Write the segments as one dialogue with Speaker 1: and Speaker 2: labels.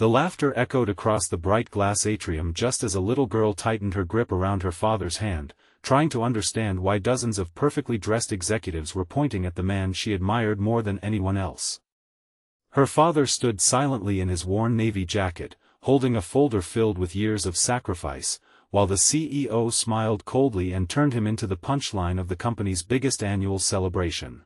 Speaker 1: The laughter echoed across the bright glass atrium just as a little girl tightened her grip around her father's hand, trying to understand why dozens of perfectly dressed executives were pointing at the man she admired more than anyone else. Her father stood silently in his worn navy jacket, holding a folder filled with years of sacrifice, while the CEO smiled coldly and turned him into the punchline of the company's biggest annual celebration.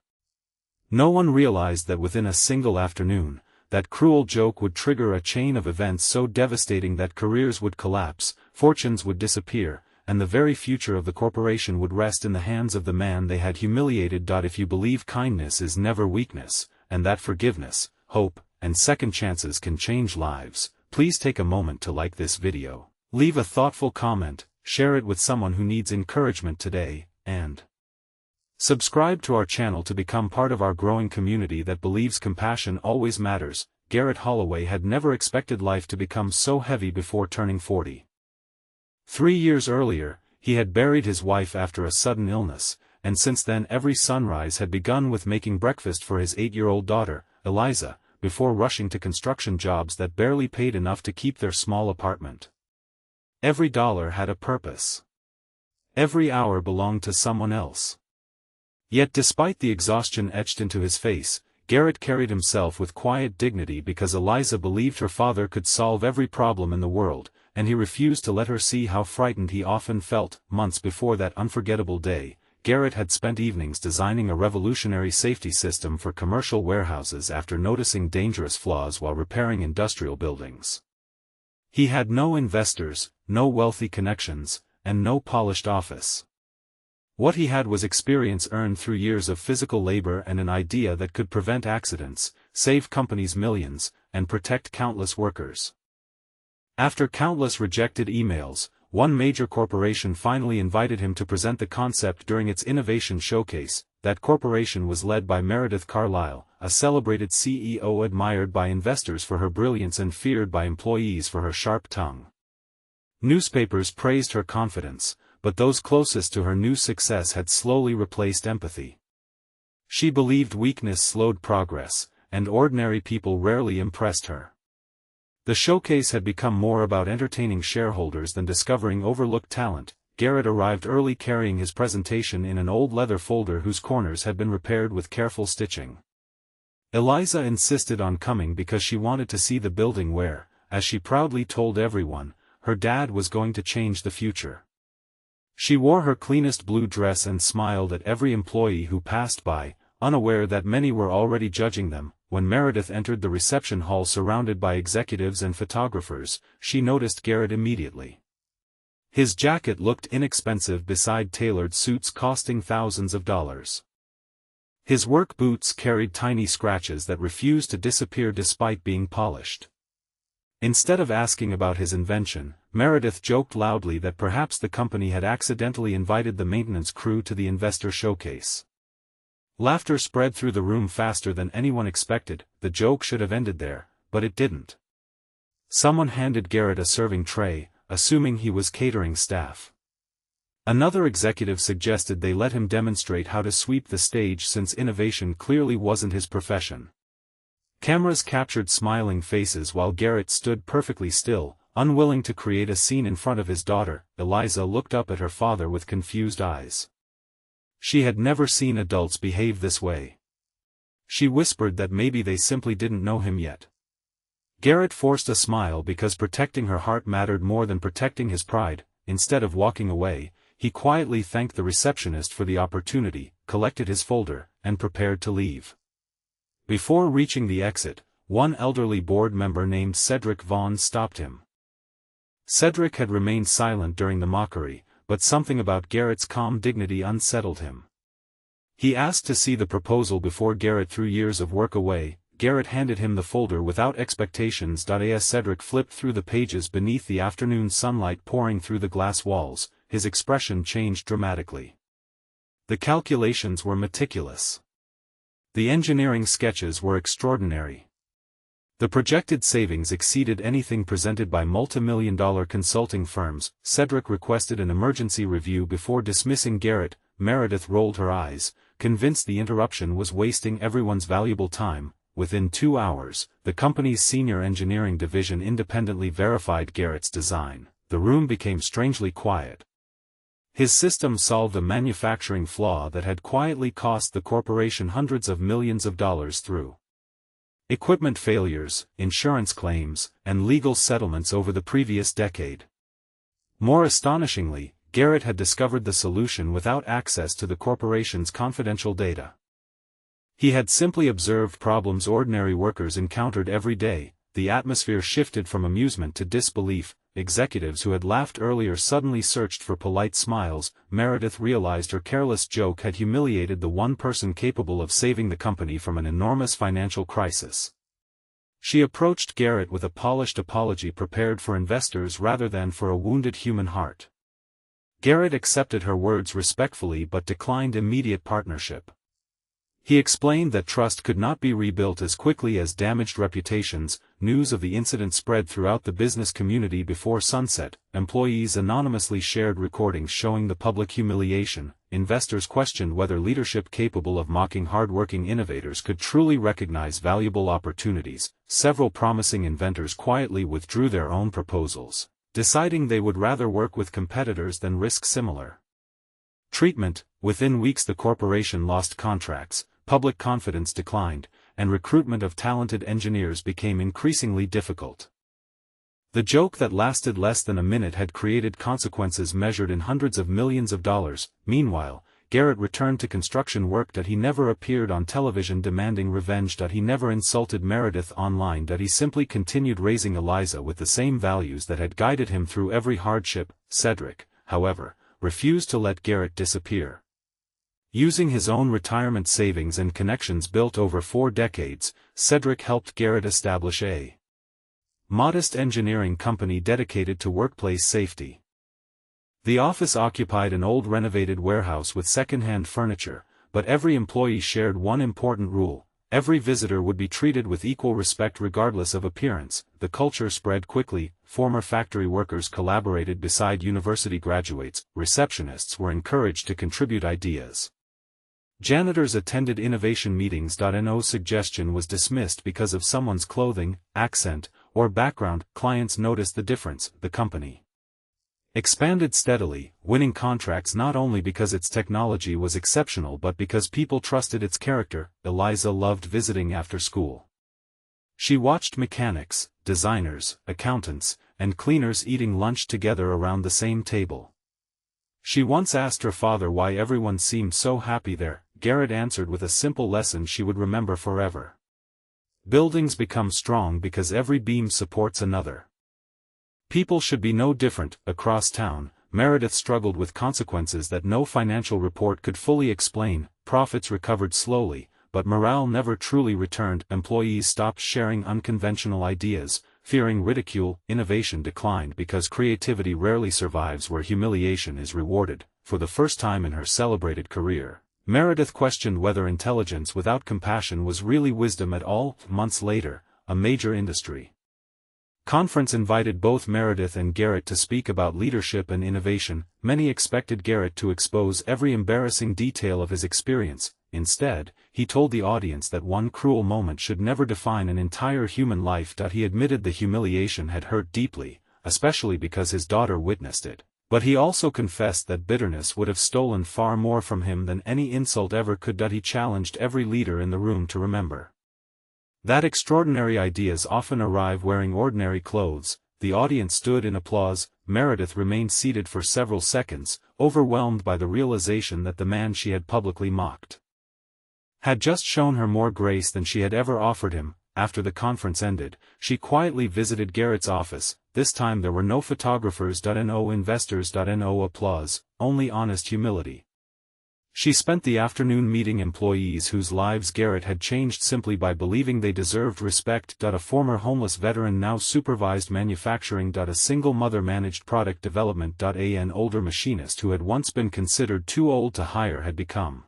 Speaker 1: No one realized that within a single afternoon, that cruel joke would trigger a chain of events so devastating that careers would collapse, fortunes would disappear, and the very future of the corporation would rest in the hands of the man they had humiliated. If you believe kindness is never weakness, and that forgiveness, hope, and second chances can change lives, please take a moment to like this video, leave a thoughtful comment, share it with someone who needs encouragement today, and subscribe to our channel to become part of our growing community that believes compassion always matters. Garrett Holloway had never expected life to become so heavy before turning 40. 3 years earlier, he had buried his wife after a sudden illness, and since then every sunrise had begun with making breakfast for his 8-year-old daughter, Eliza, before rushing to construction jobs that barely paid enough to keep their small apartment. Every dollar had a purpose. Every hour belonged to someone else. Yet despite the exhaustion etched into his face, Garrett carried himself with quiet dignity because Eliza believed her father could solve every problem in the world, and he refused to let her see how frightened he often felt. Months before that unforgettable day, Garrett had spent evenings designing a revolutionary safety system for commercial warehouses after noticing dangerous flaws while repairing industrial buildings. He had no investors, no wealthy connections, and no polished office. What he had was experience earned through years of physical labor and an idea that could prevent accidents, save companies millions, and protect countless workers. After countless rejected emails, one major corporation finally invited him to present the concept during its innovation showcase. That corporation was led by Meredith Carlisle, a celebrated CEO admired by investors for her brilliance and feared by employees for her sharp tongue. Newspapers praised her confidence, but those closest to her new success had slowly replaced empathy. She believed weakness slowed progress, and ordinary people rarely impressed her. The showcase had become more about entertaining shareholders than discovering overlooked talent. Garrett arrived early carrying his presentation in an old leather folder whose corners had been repaired with careful stitching. Eliza insisted on coming because she wanted to see the building where, as she proudly told everyone, her dad was going to change the future. She wore her cleanest blue dress and smiled at every employee who passed by, unaware that many were already judging them. When Meredith entered the reception hall surrounded by executives and photographers, she noticed Garrett immediately. His jacket looked inexpensive beside tailored suits costing thousands of dollars. His work boots carried tiny scratches that refused to disappear despite being polished. Instead of asking about his invention, Meredith joked loudly that perhaps the company had accidentally invited the maintenance crew to the investor showcase. Laughter spread through the room faster than anyone expected. The joke should have ended there, but it didn't. Someone handed Garrett a serving tray, assuming he was catering staff. Another executive suggested they let him demonstrate how to sweep the stage since innovation clearly wasn't his profession. Cameras captured smiling faces while Garrett stood perfectly still, unwilling to create a scene in front of his daughter. Eliza looked up at her father with confused eyes. She had never seen adults behave this way. She whispered that maybe they simply didn't know him yet. Garrett forced a smile because protecting her heart mattered more than protecting his pride. Instead of walking away, he quietly thanked the receptionist for the opportunity, collected his folder, and prepared to leave. Before reaching the exit, one elderly board member named Cedric Vaughn stopped him. Cedric had remained silent during the mockery, but something about Garrett's calm dignity unsettled him. He asked to see the proposal before Garrett threw years of work away. Garrett handed him the folder without expectations. As Cedric flipped through the pages beneath the afternoon sunlight pouring through the glass walls, his expression changed dramatically. The calculations were meticulous. The engineering sketches were extraordinary. The projected savings exceeded anything presented by multi-million-dollar consulting firms. Cedric requested an emergency review before dismissing Garrett. Meredith rolled her eyes, convinced the interruption was wasting everyone's valuable time. within 2 hours, the company's senior engineering division independently verified Garrett's design. The room became strangely quiet. His system solved a manufacturing flaw that had quietly cost the corporation hundreds of millions of dollars through equipment failures, insurance claims, and legal settlements over the previous decade. More astonishingly, Garrett had discovered the solution without access to the corporation's confidential data. He had simply observed problems ordinary workers encountered every day. The atmosphere shifted from amusement to disbelief. Executives who had laughed earlier suddenly searched for polite smiles. Meredith realized her careless joke had humiliated the one person capable of saving the company from an enormous financial crisis. She approached Garrett with a polished apology prepared for investors rather than for a wounded human heart. Garrett accepted her words respectfully but declined immediate partnership. He explained that trust could not be rebuilt as quickly as damaged reputations. News of the incident spread throughout the business community before sunset. Employees anonymously shared recordings showing the public humiliation. Investors questioned whether leadership capable of mocking hard-working innovators could truly recognize valuable opportunities. Several promising inventors quietly withdrew their own proposals, deciding they would rather work with competitors than risk similar treatment. Within weeks the corporation lost contracts, public confidence declined, and recruitment of talented engineers became increasingly difficult. The joke that lasted less than a minute had created consequences measured in hundreds of millions of dollars. Meanwhile, Garrett returned to construction work. He never appeared on television demanding revenge. He never insulted Meredith online. He simply continued raising Eliza with the same values that had guided him through every hardship. Cedric, however, refused to let Garrett disappear. Using his own retirement savings and connections built over 4 decades, Cedric helped Garrett establish a modest engineering company dedicated to workplace safety. The office occupied an old renovated warehouse with second-hand furniture, but every employee shared one important rule: every visitor would be treated with equal respect regardless of appearance. The culture spread quickly. Former factory workers collaborated beside university graduates. Receptionists were encouraged to contribute ideas. Janitors attended innovation meetings. No suggestion was dismissed because of someone's clothing, accent, or background. Clients noticed the difference. The company expanded steadily, winning contracts not only because its technology was exceptional but because people trusted its character. Eliza loved visiting after school. She watched mechanics, designers, accountants, and cleaners eating lunch together around the same table. She once asked her father why everyone seemed so happy there. Garrett answered with a simple lesson she would remember forever: buildings become strong because every beam supports another. People should be no different. Across town, Meredith struggled with consequences that no financial report could fully explain. Profits recovered slowly, but morale never truly returned. Employees stopped sharing unconventional ideas, fearing ridicule. Innovation declined because creativity rarely survives where humiliation is rewarded. For the first time in her celebrated career, Meredith questioned whether intelligence without compassion was really wisdom at all. Months later, a major industry conference invited both Meredith and Garrett to speak about leadership and innovation. Many expected Garrett to expose every embarrassing detail of his experience. Instead, he told the audience that one cruel moment should never define an entire human life. He admitted the humiliation had hurt deeply, especially because his daughter witnessed it. But he also confessed that bitterness would have stolen far more from him than any insult ever could. He challenged every leader in the room to remember that extraordinary ideas often arrive wearing ordinary clothes. The audience stood in applause. Meredith remained seated for several seconds, overwhelmed by the realization that the man she had publicly mocked had just shown her more grace than she had ever offered him. After the conference ended, she quietly visited Garrett's office. This time there were no photographers. No investors. No applause, only honest humility. She spent the afternoon meeting employees whose lives Garrett had changed simply by believing they deserved respect. A former homeless veteran now supervised manufacturing. A single mother managed product development. An older machinist who had once been considered too old to hire had become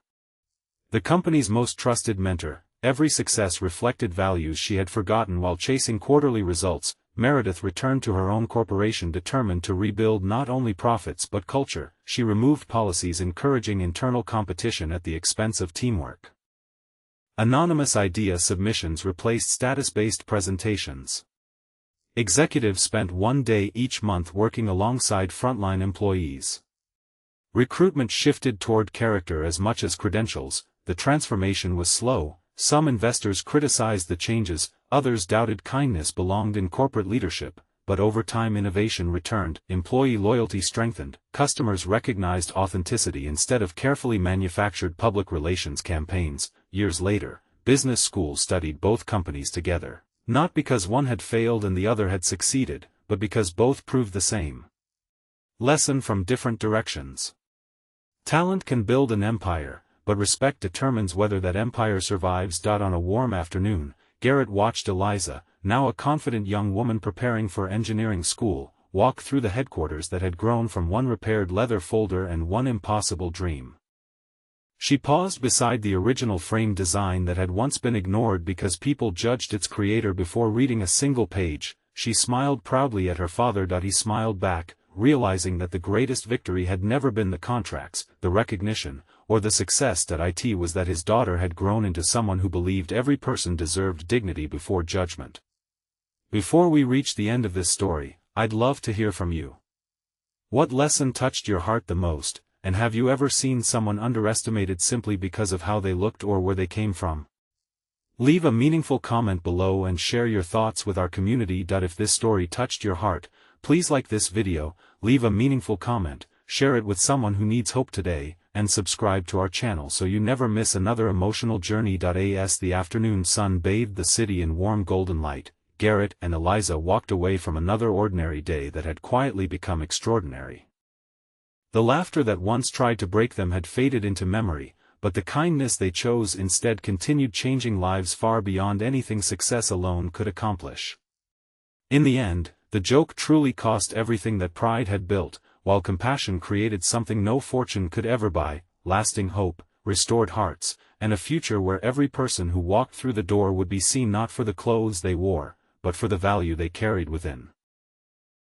Speaker 1: the company's most trusted mentor. Every success reflected values she had forgotten while chasing quarterly results. Meredith returned to her own corporation determined to rebuild not only profits but culture. She removed policies encouraging internal competition at the expense of teamwork. Anonymous idea submissions replaced status-based presentations. Executives spent 1 day each month working alongside frontline employees. Recruitment shifted toward character as much as credentials. The transformation was slow. Some investors criticized the changes, others doubted kindness belonged in corporate leadership, but over time innovation returned, employee loyalty strengthened, customers recognized authenticity instead of carefully manufactured public relations campaigns. Years later, business schools studied both companies together, not because one had failed and the other had succeeded, but because both proved the same. Lesson from different directions. Talent can build an empire, but respect determines whether that empire survives. On a warm afternoon, Garrett watched Eliza, now a confident young woman preparing for engineering school, walk through the headquarters that had grown from one repaired leather folder and one impossible dream. She paused beside the original frame design that had once been ignored because people judged its creator before reading a single page. She smiled proudly at her father. He smiled back, realizing that the greatest victory had never been the contracts, the recognition, or the success. It was that his daughter had grown into someone who believed every person deserved dignity before judgment. Before we reach the end of this story, I'd love to hear from you. What lesson touched your heart the most, and have you ever seen someone underestimated simply because of how they looked or where they came from? Leave a meaningful comment below and share your thoughts with our community. If this story touched your heart, please like this video, leave a meaningful comment, share it with someone who needs hope today, and subscribe to our channel so you never miss another emotional journey. As the afternoon sun bathed the city in warm golden light, Garrett and Eliza walked away from another ordinary day that had quietly become extraordinary. The laughter that once tried to break them had faded into memory, but the kindness they chose instead continued changing lives far beyond anything success alone could accomplish. In the end, the joke truly cost everything that pride had built, while compassion created something no fortune could ever buy: lasting hope, restored hearts, and a future where every person who walked through the door would be seen not for the clothes they wore, but for the value they carried within.